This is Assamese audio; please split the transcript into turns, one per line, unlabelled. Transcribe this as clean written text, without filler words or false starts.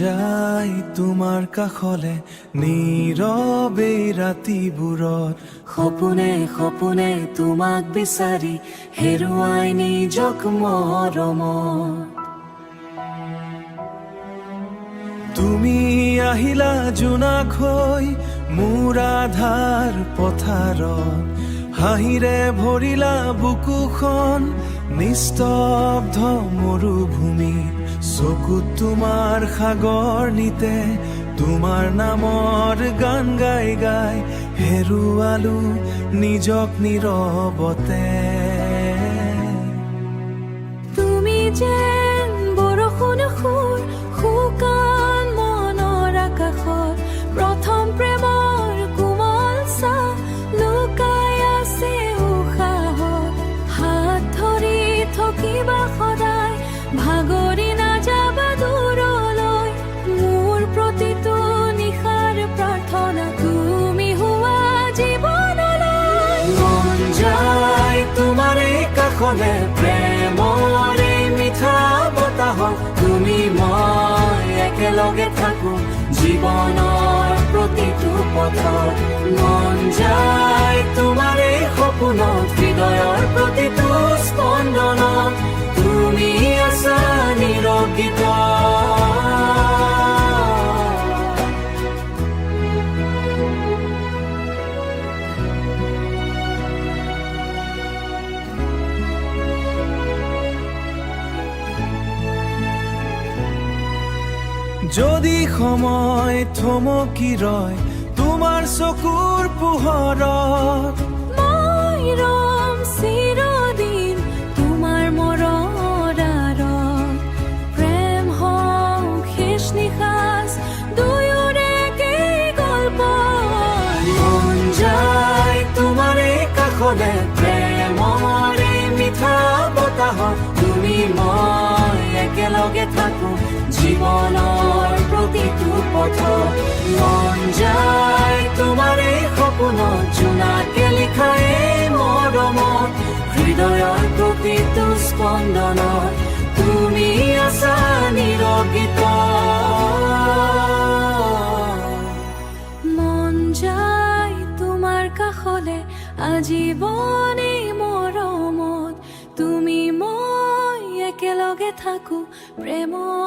যায় তোমাৰ কাষলে নীৰৱে ৰাতিবোৰত
সপোনে সপোনে তোমাক বিচাৰি হেৰুৱাই নিজক মৰমত।
তুমি আহিলা জোনাক হৈ মোৰ আধাৰ পথাৰত, হাঁহিৰে ভৰিলা বুকুখন নিস্তব্ধ মৰুভূমি। চকুত তোমাৰ সাগৰ নিতে তোমাৰ নামৰ গান গাই গাই হেৰুৱালো নিজক নীৰৱতে।
তুমি যেন বৰষুণ সুৰ শুকান মনৰ আকাশত, প্ৰথম প্ৰেমৰ কোমল ছাঁ লুকাই আছে উশাহত। হাত ধৰি থাকিবা সদায়, ভাগৰি নাযাবা দূৰলৈ। মোৰ প্ৰতিটো নিশাৰ প্ৰাৰ্থনা তুমি হোৱা জীৱনলৈ। মন যায় তোমাৰে কাষলে প্ৰেমৰে মিঠা বতাহত, তুমি মই একেলগে থাকো জীৱনৰ প্ৰতিটো পথত। মন যায় তোমাৰে সপোনত, হৃদয়ৰ প্ৰতিটো স্পন্দনত তুমি আছা নীৰৱ গীত।
যদি সময় থমকি ৰয় তোমাৰ চকুৰ পোহৰত,
মই ৰম চিৰদিন তোমাৰ মৰৰ আঁৰত। প্ৰেম হওক শেষ নিশাস দুয়োৰে একেই গল্প।
মন যায় তোমাৰে কাষলে প্ৰেমৰে মিঠা বতাহত, তুমি মই একেলগে থাকো জীৱনৰ প্ৰতিটো পথত। মন যায় তোমাৰে সপোনত, জোনাকে লিখা এই মৰমত, হৃদয়ৰ প্ৰতিটো স্পন্দনত তুমি আছা নীৰৱ গীত।
মন যায় তোমাৰ কাষলে আজীৱনে মৰমত, তুমি মই একেলগে থাকো প্ৰেমত।